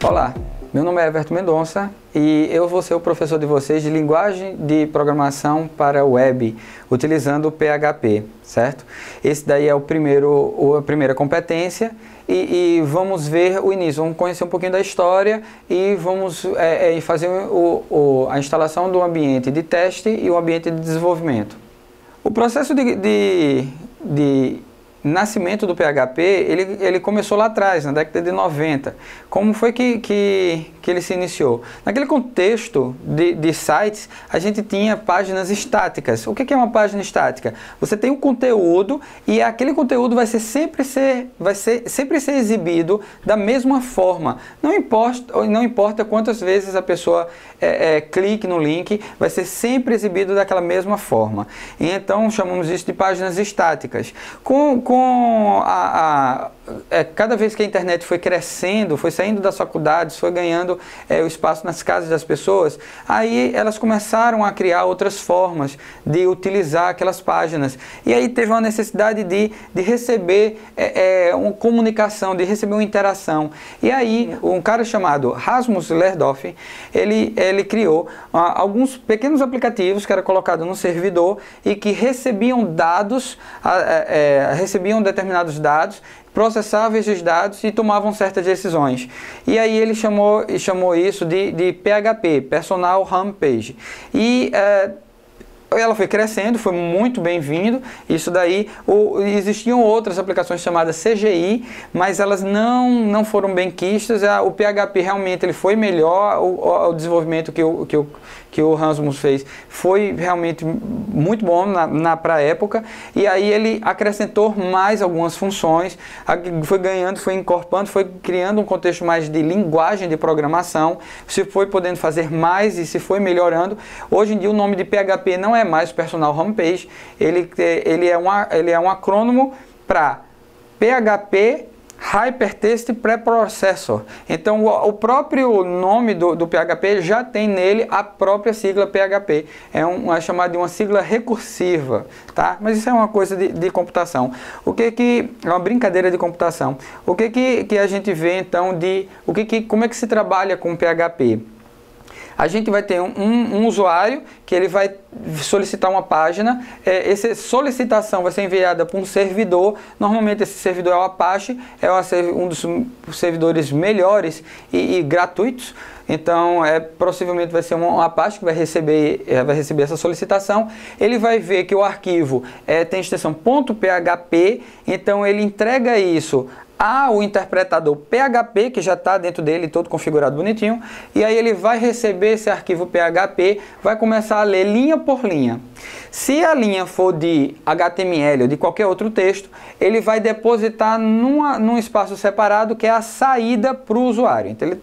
Olá, meu nome é Everton Mendonça e eu vou ser o professor de vocês de linguagem de programação para web, utilizando o PHP, certo? Esse daí é a primeira competência e vamos ver o início, vamos conhecer um pouquinho da história e vamos fazer a instalação do ambiente de teste e o ambiente de desenvolvimento. O processo de nascimento do PHP, ele começou lá atrás, na década de 90. Como foi que ele se iniciou? Naquele contexto de sites, a gente tinha páginas estáticas. O que é uma página estática? Você tem um conteúdo e aquele conteúdo vai sempre ser exibido da mesma forma. Não importa quantas vezes a pessoa clique no link, vai ser sempre exibido daquela mesma forma. E então chamamos isso de páginas estáticas. Cada vez que a internet foi crescendo, foi saindo das faculdades, foi ganhando o espaço nas casas das pessoas, aí elas começaram a criar outras formas de utilizar aquelas páginas. E aí teve uma necessidade de receber uma comunicação, de receber uma interação. E aí um cara chamado Rasmus Lerdorf, ele criou alguns pequenos aplicativos que eram colocados no servidor e que recebiam dados, recebiam determinados dados, processavam esses dados e tomavam certas decisões. E aí ele chamou isso de PHP, Personal Homepage. E ela foi crescendo, foi muito bem-vindo. Isso daí, existiam outras aplicações chamadas CGI, mas elas não foram bem quistas. O PHP realmente ele foi melhor, o desenvolvimento que o Rasmus fez foi realmente muito bom para a época, e aí ele acrescentou mais algumas funções, foi ganhando, foi incorporando, foi criando um contexto mais de linguagem de programação, se foi podendo fazer mais e se foi melhorando. Hoje em dia o nome de PHP não é mais Personal Homepage, ele é um acrônimo para PHP Hypertext Preprocessor. Então o próprio nome do PHP já tem nele a própria sigla PHP. É chamado de uma sigla recursiva, tá? Mas isso é uma coisa de computação. É uma brincadeira de computação. O que a gente vê então como é que se trabalha com PHP? A gente vai ter um usuário que ele vai solicitar uma página, essa solicitação vai ser enviada para um servidor. Normalmente esse servidor é o Apache, um dos servidores melhores e gratuitos. Então possivelmente vai ser um Apache que vai receber essa solicitação. Ele vai ver que o arquivo tem extensão .php, então ele entrega isso ao interpretador PHP, que já está dentro dele, todo configurado bonitinho, e aí ele vai receber esse arquivo PHP, vai começar a ler linha por linha. Se a linha for de HTML ou de qualquer outro texto, ele vai depositar num espaço separado, que é a saída para o usuário. Então ele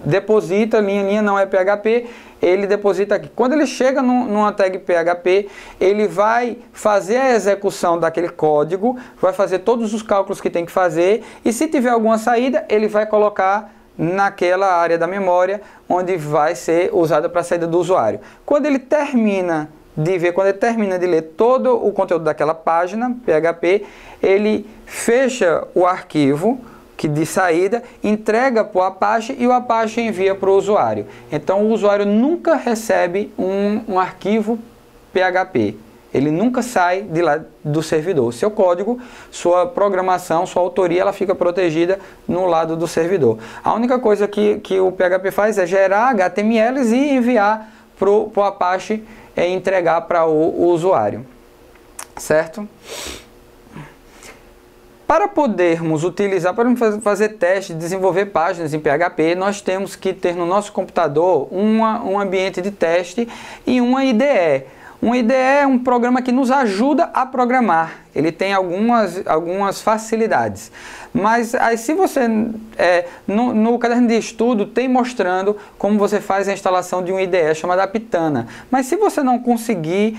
deposita, linha não é PHP, ele deposita aqui. Quando ele chega numa tag PHP, ele vai fazer a execução daquele código, vai fazer todos os cálculos que tem que fazer, e se tiver alguma saída, ele vai colocar naquela área da memória onde vai ser usada para a saída do usuário. Quando ele termina de ler todo o conteúdo daquela página PHP, ele fecha o arquivo de saída, entrega para o Apache e o Apache envia para o usuário. Então o usuário nunca recebe um arquivo PHP. Ele nunca sai de lá do servidor. Seu código, sua programação, sua autoria, ela fica protegida no lado do servidor. A única coisa que o PHP faz é gerar HTMLs e enviar para o Apache e entregar para o usuário. Certo? Para podermos utilizar, para fazer testes, desenvolver páginas em PHP, nós temos que ter no nosso computador um ambiente de teste e uma IDE. Um IDE é um programa que nos ajuda a programar. Ele tem algumas facilidades. Mas aí, se você, no caderno de estudo, tem mostrando como você faz a instalação de um IDE chamado Aptana. Mas se você não conseguir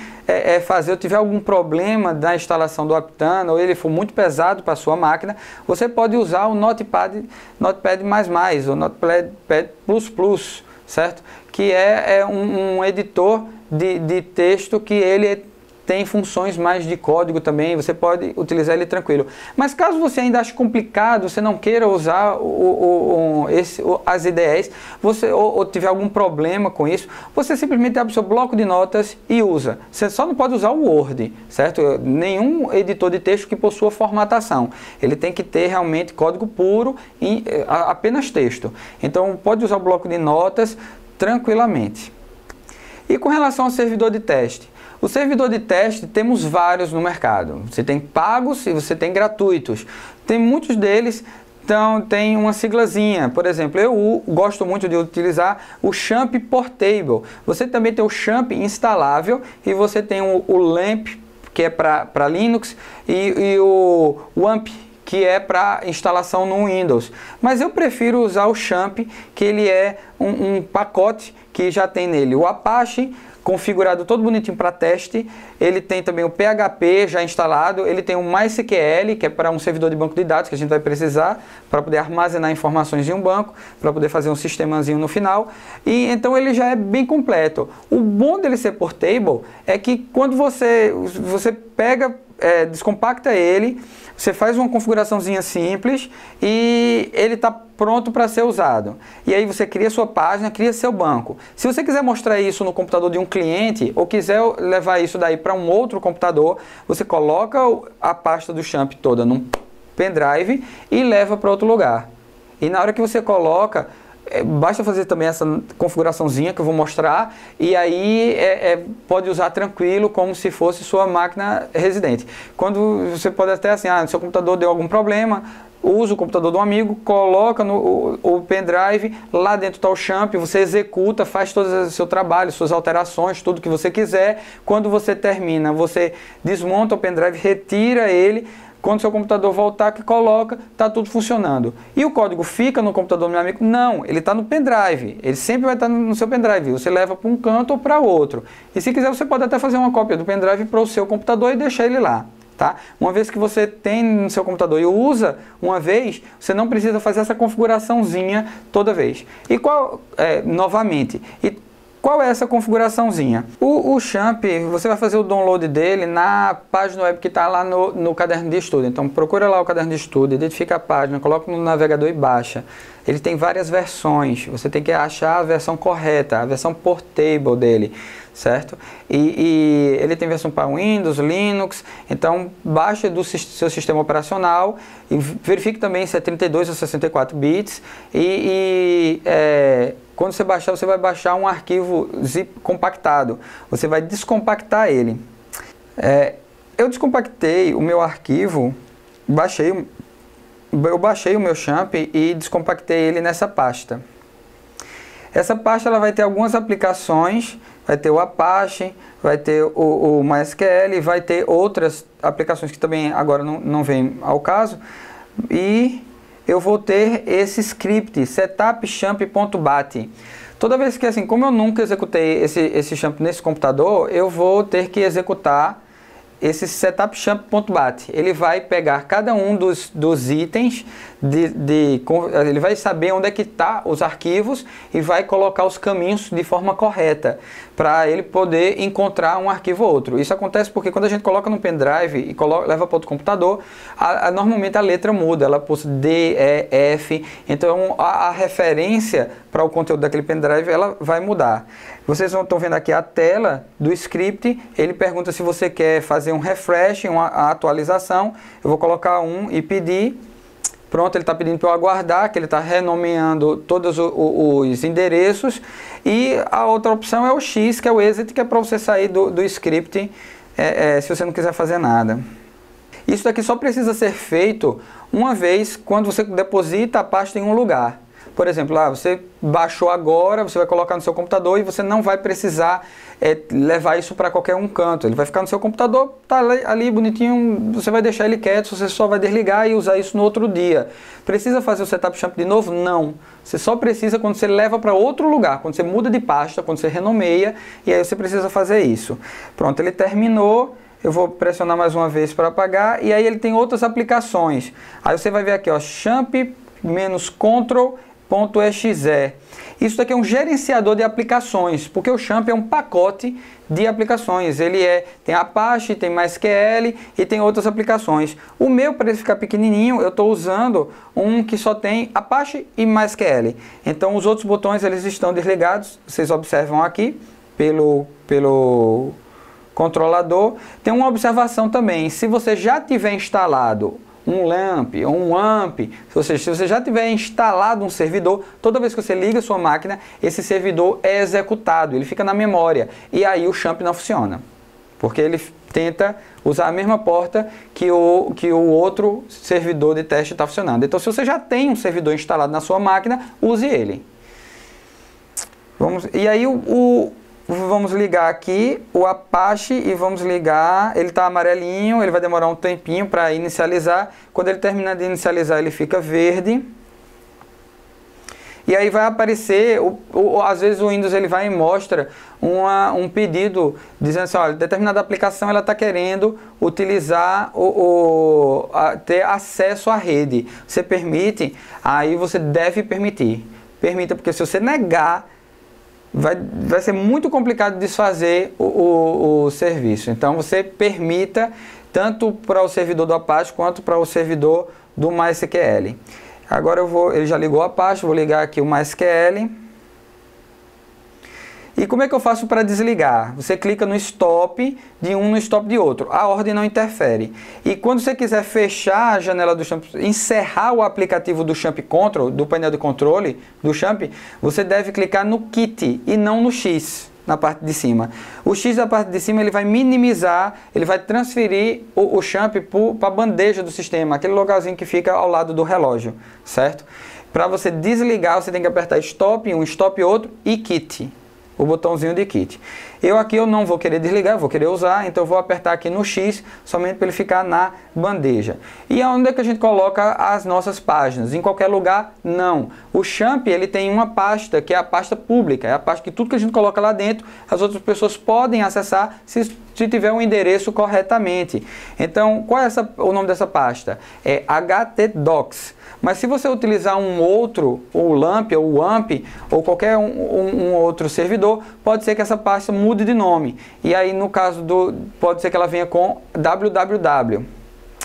fazer, ou tiver algum problema na instalação do Aptana, ou ele for muito pesado para a sua máquina, você pode usar o Notepad++, ou Notepad++, certo? Que é um editor de texto que ele tem funções mais de código também, você pode utilizar ele tranquilo. Mas caso você ainda ache complicado, você não queira usar as IDEs, ou tiver algum problema com isso, você simplesmente abre o seu bloco de notas e usa. Você só não pode usar o Word, certo? Nenhum editor de texto que possua formatação. Ele tem que ter realmente código puro e apenas texto. Então pode usar o bloco de notas tranquilamente. E com relação ao servidor de teste? O servidor de teste, temos vários no mercado. Você tem pagos e você tem gratuitos. Tem muitos deles, então tem uma siglazinha. Por exemplo, eu gosto muito de utilizar o Champ Portable. Você também tem o Champ instalável e você tem o LAMP, que é para Linux, e o WAMP, que é para instalação no Windows. Mas eu prefiro usar o Champ, que ele é um pacote que já tem nele o Apache, configurado todo bonitinho para teste. Ele tem também o PHP já instalado, ele tem o MySQL, que é para um servidor de banco de dados que a gente vai precisar para poder armazenar informações em um banco, para poder fazer um sistemazinho no final. E então ele já é bem completo. O bom dele ser portable é que quando você pega, descompacta ele, você faz uma configuraçãozinha simples e ele está pronto para ser usado. E aí você cria sua página, cria seu banco. Se você quiser mostrar isso no computador de um cliente ou quiser levar isso daí para um outro computador, você coloca a pasta do Champ toda num pendrive e leva para outro lugar. E na hora que você coloca, basta fazer também essa configuraçãozinha que eu vou mostrar e aí pode usar tranquilo como se fosse sua máquina residente. Quando você pode até assim, no seu computador deu algum problema, usa o computador do amigo, coloca o pendrive, lá dentro está o Champ, você executa, faz todo o seu trabalho, suas alterações, tudo que você quiser. Quando você termina, você desmonta o pendrive, retira ele. Quando seu computador voltar, que coloca, está tudo funcionando. E o código fica no computador do meu amigo? Não, ele está no pendrive. Ele sempre vai estar no seu pendrive. Você leva para um canto ou para outro. E se quiser, você pode até fazer uma cópia do pendrive para o seu computador e deixar ele lá. Tá? Uma vez que você tem no seu computador e usa uma vez, você não precisa fazer essa configuraçãozinha toda vez. E novamente, qual é essa configuraçãozinha? O Champ, você vai fazer o download dele na página web que está lá no caderno de estudo. Então procura lá o caderno de estudo, identifica a página, coloca no navegador e baixa. Ele tem várias versões, você tem que achar a versão correta, a versão portable dele, certo? E ele tem versão para Windows, Linux, então baixa do seu sistema operacional e verifique também se é 32 ou 64 bits quando você baixar, você vai baixar um arquivo zip compactado, você vai descompactar ele. Eu descompactei o meu arquivo, eu baixei o meu Champ e descompactei ele nessa pasta. Essa pasta ela vai ter algumas aplicações, vai ter o Apache, vai ter o MySQL, vai ter outras aplicações que também agora não vem ao caso. E eu vou ter esse script, setupchamp.bat. Toda vez que, assim, como eu nunca executei esse champ nesse computador, eu vou ter que executar esse setupchamp.bat. Ele vai pegar cada um dos itens, ele vai saber onde é que está os arquivos e vai colocar os caminhos de forma correta para ele poder encontrar um arquivo ou outro. Isso acontece porque quando a gente coloca no pendrive e leva para outro computador, normalmente a letra muda, ela possui D, E, F, então a referência para o conteúdo daquele pendrive ela vai mudar. Vocês estão vendo aqui a tela do script, ele pergunta se você quer fazer um refresh, uma atualização. Eu vou colocar e pedir. Pronto, ele está pedindo para eu aguardar, que ele está renomeando todos os endereços. E a outra opção é o X, que é o exit, que é para você sair do script se você não quiser fazer nada. Isso daqui só precisa ser feito uma vez quando você deposita a pasta em um lugar. Por exemplo, você baixou agora, você vai colocar no seu computador e você não vai precisar levar isso para qualquer um canto. Ele vai ficar no seu computador, tá ali bonitinho, você vai deixar ele quieto, você só vai desligar e usar isso no outro dia. Precisa fazer o setup champ de novo? Não. Você só precisa quando você leva para outro lugar, quando você muda de pasta, quando você renomeia, e aí você precisa fazer isso. Pronto, ele terminou. Eu vou pressionar mais uma vez para apagar, e aí ele tem outras aplicações. Aí você vai ver aqui, ó, champ-control.exe. Isso daqui é um gerenciador de aplicações, porque o Champ é um pacote de aplicações. Ele tem Apache, tem MySQL e tem outras aplicações. O meu, para ele ficar pequenininho, eu estou usando um que só tem Apache e MySQL. Então os outros botões eles estão desligados. Vocês observam aqui pelo controlador. Tem uma observação também, se você já tiver instalado um LAMP ou um AMP, se você já tiver instalado um servidor, toda vez que você liga a sua máquina, esse servidor é executado, ele fica na memória, e aí o Champ não funciona, porque ele tenta usar a mesma porta que o outro servidor de teste está funcionando. Então se você já tem um servidor instalado na sua máquina, use ele. E aí vamos ligar aqui o Apache e vamos ligar, ele está amarelinho, ele vai demorar um tempinho para inicializar. Quando ele terminar de inicializar, ele fica verde. E aí vai aparecer, às vezes o Windows ele vai e mostra um pedido dizendo assim, olha, determinada aplicação ela está querendo utilizar, ter acesso à rede. Você permite? Aí você deve permitir. Permita, porque se você negar, vai ser muito complicado desfazer o serviço. Então você permita tanto para o servidor do Apache quanto para o servidor do MySQL. Agora ele já ligou o Apache, vou ligar aqui o MySQL. E como é que eu faço para desligar? Você clica no stop de um, no stop de outro. A ordem não interfere. E quando você quiser fechar a janela do Champ, encerrar o aplicativo do Champ Control, do painel de controle do Champ, você deve clicar no Kit e não no X na parte de cima. O X da parte de cima ele vai minimizar, ele vai transferir o Champ para a bandeja do sistema, aquele lugarzinho que fica ao lado do relógio, certo? Para você desligar, você tem que apertar stop um, stop outro e Kit. O botãozinho de Kit. Eu não vou querer desligar, eu vou querer usar, então eu vou apertar aqui no X, somente para ele ficar na bandeja. E onde é que a gente coloca as nossas páginas? Em qualquer lugar? Não. O Champ, ele tem uma pasta, que é a pasta pública, é a pasta que tudo que a gente coloca lá dentro, as outras pessoas podem acessar se tiver um endereço corretamente. Então, qual é o nome dessa pasta? É htdocs. Mas se você utilizar um outro, o LAMP ou o AMP, ou qualquer um outro servidor, pode ser que essa pasta mude de nome. E aí, no caso pode ser que ela venha com www.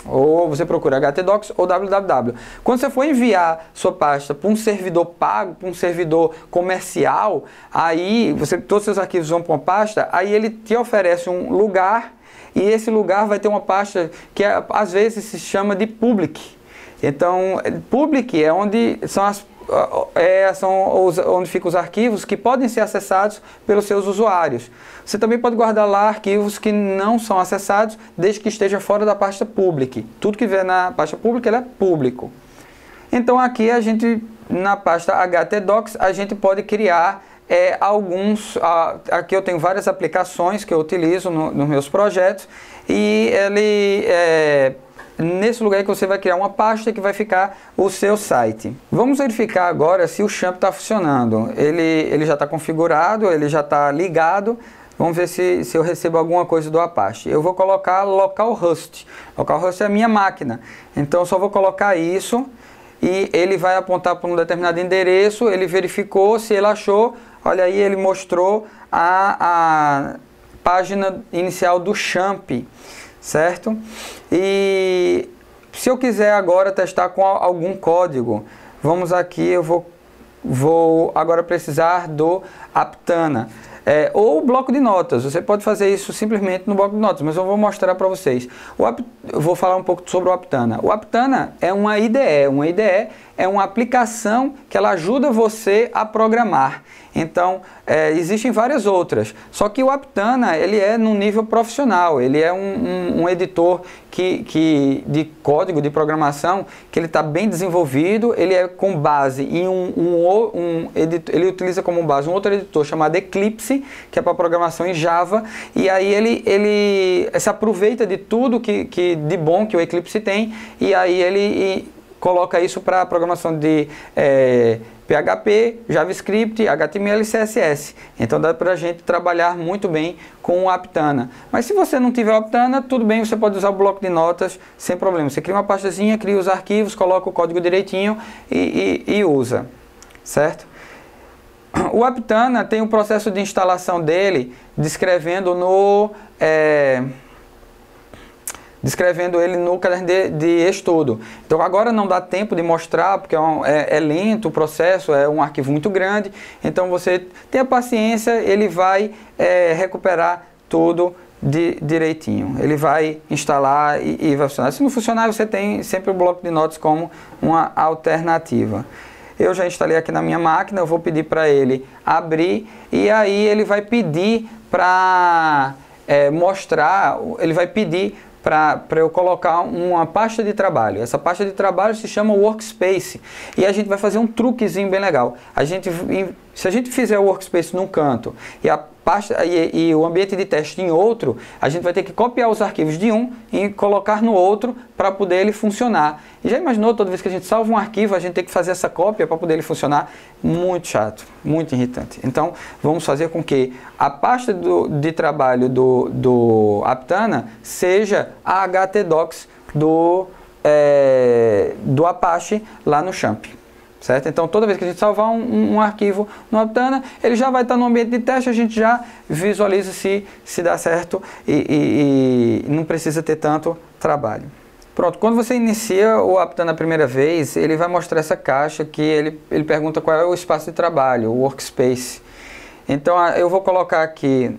Ou você procura htdocs ou www. Quando você for enviar sua pasta para um servidor pago, para um servidor comercial, aí todos os seus arquivos vão para uma pasta, aí ele te oferece um lugar, e esse lugar vai ter uma pasta que às vezes se chama de public. Então, public é onde onde ficam os arquivos que podem ser acessados pelos seus usuários. Você também pode guardar lá arquivos que não são acessados, desde que esteja fora da pasta public. Tudo que vier na pasta public, ele é público. Então aqui na pasta htdocs, a gente pode criar aqui eu tenho várias aplicações que eu utilizo nos meus projetos, e nesse lugar que você vai criar uma pasta que vai ficar o seu site. Vamos verificar agora se o Champ está funcionando. Ele já está configurado, ele já está ligado. Vamos ver se eu recebo alguma coisa do Apache. Eu vou colocar localhost. Localhost é a minha máquina. Então eu só vou colocar isso e ele vai apontar para um determinado endereço. Ele verificou, se ele achou, olha aí, ele mostrou a página inicial do Champ. Certo? E se eu quiser agora testar com algum código, vamos aqui, eu vou agora precisar do Aptana. Ou bloco de notas, você pode fazer isso simplesmente no bloco de notas, mas eu vou mostrar para vocês. Eu vou falar um pouco sobre o Aptana. O Aptana é uma IDE, é uma aplicação que ela ajuda você a programar. Então, existem várias outras, só que o Aptana ele é no nível profissional, ele é um editor de código, de programação, que ele está bem desenvolvido, ele é com base em ele utiliza como base um outro editor chamado Eclipse, que é para programação em Java, e aí ele se aproveita de tudo de bom que o Eclipse tem, e aí ele coloca isso para programação de PHP, JavaScript, HTML e CSS. Então dá para a gente trabalhar muito bem com o Aptana. Mas se você não tiver o Aptana, tudo bem, você pode usar o bloco de notas sem problema. Você cria uma pastazinha, cria os arquivos, coloca o código direitinho e usa, certo? O Aptana tem um processo de instalação dele descrevendo ele no caderno de estudo. Então agora não dá tempo de mostrar, porque é lento o processo, é um arquivo muito grande. Então você tenha paciência, ele vai recuperar tudo direitinho. Ele vai instalar e vai funcionar. Se não funcionar, você tem sempre o bloco de notas como uma alternativa. Eu já instalei aqui na minha máquina, eu vou pedir para ele abrir, e aí ele vai pedir para mostrar, ele vai pedir para eu colocar uma pasta de trabalho. Essa pasta de trabalho se chama Workspace. E a gente vai fazer um truquezinho bem legal. Se a gente fizer o Workspace num canto e a pasta e o ambiente de teste em outro, a gente vai ter que copiar os arquivos de um e colocar no outro para poder ele funcionar. E já imaginou, toda vez que a gente salva um arquivo, a gente tem que fazer essa cópia para poder ele funcionar? Muito chato, muito irritante. Então, vamos fazer com que a pasta de trabalho do Aptana seja a htdocs do Apache lá no Champ. Certo? Então, toda vez que a gente salvar um arquivo no Aptana, ele já vai estar no ambiente de teste, a gente já visualiza se dá certo e não precisa ter tanto trabalho. Pronto, quando você inicia o Aptana a primeira vez, ele vai mostrar essa caixa que ele pergunta qual é o espaço de trabalho, o Workspace. Então, eu vou colocar aqui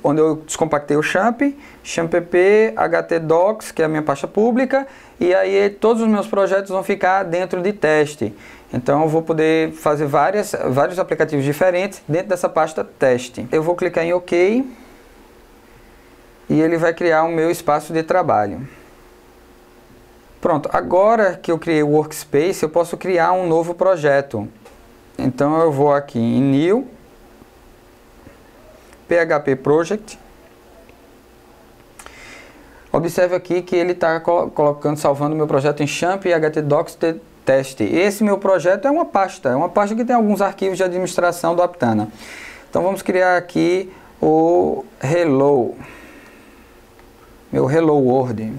onde eu descompactei o Champ, champp, htdocs, que é a minha pasta pública, e aí todos os meus projetos vão ficar dentro de teste. Então eu vou poder fazer vários aplicativos diferentes dentro dessa pasta teste. Eu vou clicar em OK e ele vai criar o meu espaço de trabalho. Pronto, agora que eu criei o Workspace, eu posso criar um novo projeto. Então eu vou aqui em New, PHP Project. Observe aqui que ele está salvando o meu projeto em Champ e htdocs teste. Esse meu projeto é uma pasta que tem alguns arquivos de administração do Aptana. Então vamos criar aqui o Hello, meu Hello World.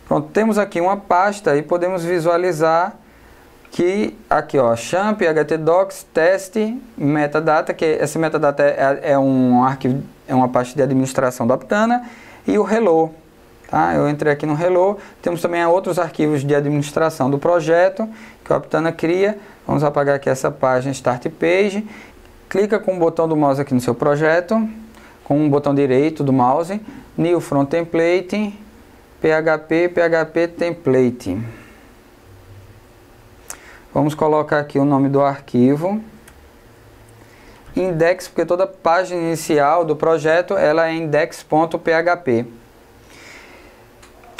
Pronto, temos aqui uma pasta e podemos visualizar que aqui, ó, champ, htdocs, teste, metadata, que essa metadata é um arquivo, é uma pasta de administração do Aptana, e o hello, tá? Eu entrei aqui no hello, temos também outros arquivos de administração do projeto que o Aptana cria. Vamos apagar aqui essa página Start Page, clica com o botão do mouse aqui no seu projeto, com o botão direito do mouse, New Front Template, PHP Template. Vamos colocar aqui o nome do arquivo, index, porque toda página inicial do projeto ela é index.php.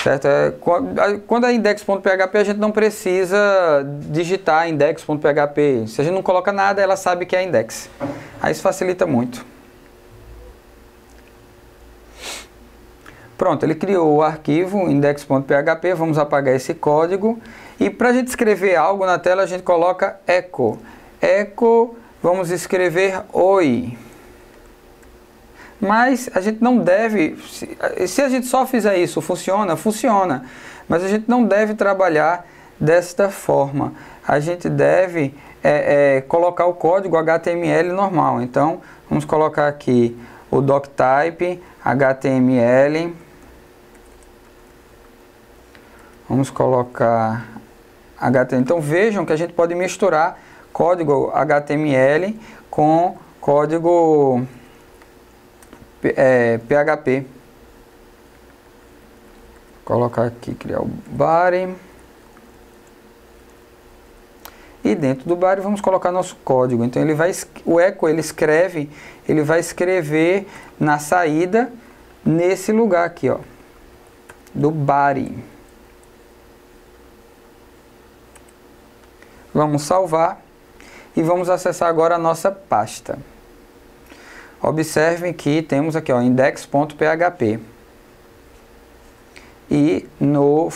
Certo? Quando é index.php, a gente não precisa digitar index.php. Se a gente não coloca nada, ela sabe que é index. Aí isso facilita muito. Pronto, ele criou o arquivo index.php, vamos apagar esse código. E para a gente escrever algo na tela, a gente coloca echo. Echo, vamos escrever oi. Mas a gente não deve, se a gente só fizer isso, funciona? Funciona. Mas a gente não deve trabalhar desta forma. A gente deve colocar o código HTML normal. Então, vamos colocar aqui o doctype HTML. Vamos colocar HTML. Então vejam que a gente pode misturar código HTML com código PHP. Vou colocar aqui, criar o body. E dentro do body vamos colocar nosso código. Então o echo ele vai escrever na saída nesse lugar aqui, ó, do body. Vamos salvar e vamos acessar agora a nossa pasta. Observem que temos aqui, ó, index.php. E no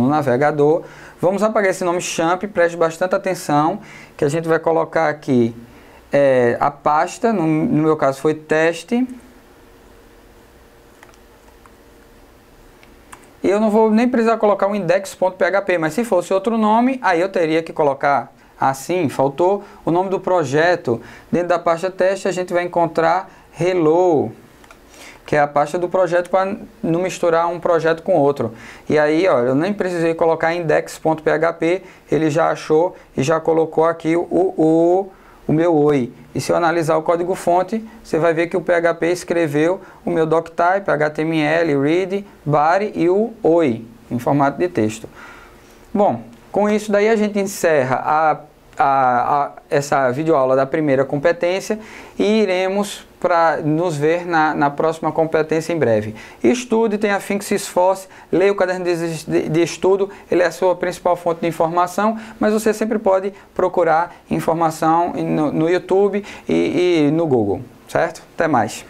navegador, vamos apagar esse nome champ, preste bastante atenção, que a gente vai colocar aqui a pasta, no meu caso foi teste. E eu não vou nem precisar colocar o index.php, mas se fosse outro nome, aí eu teria que colocar assim. Faltou o nome do projeto. Dentro da pasta teste a gente vai encontrar hello, que é a pasta do projeto, para não misturar um projeto com outro. E aí, ó, eu nem precisei colocar index.php, ele já achou e já colocou aqui o meu oi. E se eu analisar o código fonte, você vai ver que o PHP escreveu o meu doctype, HTML, read, body e o oi, em formato de texto. Bom, com isso daí a gente encerra essa videoaula da primeira competência e iremos nos ver na próxima competência em breve. Estude, tenha afinco, se esforce, leia o caderno de estudo, ele é a sua principal fonte de informação, mas você sempre pode procurar informação no YouTube e no Google, certo? Até mais!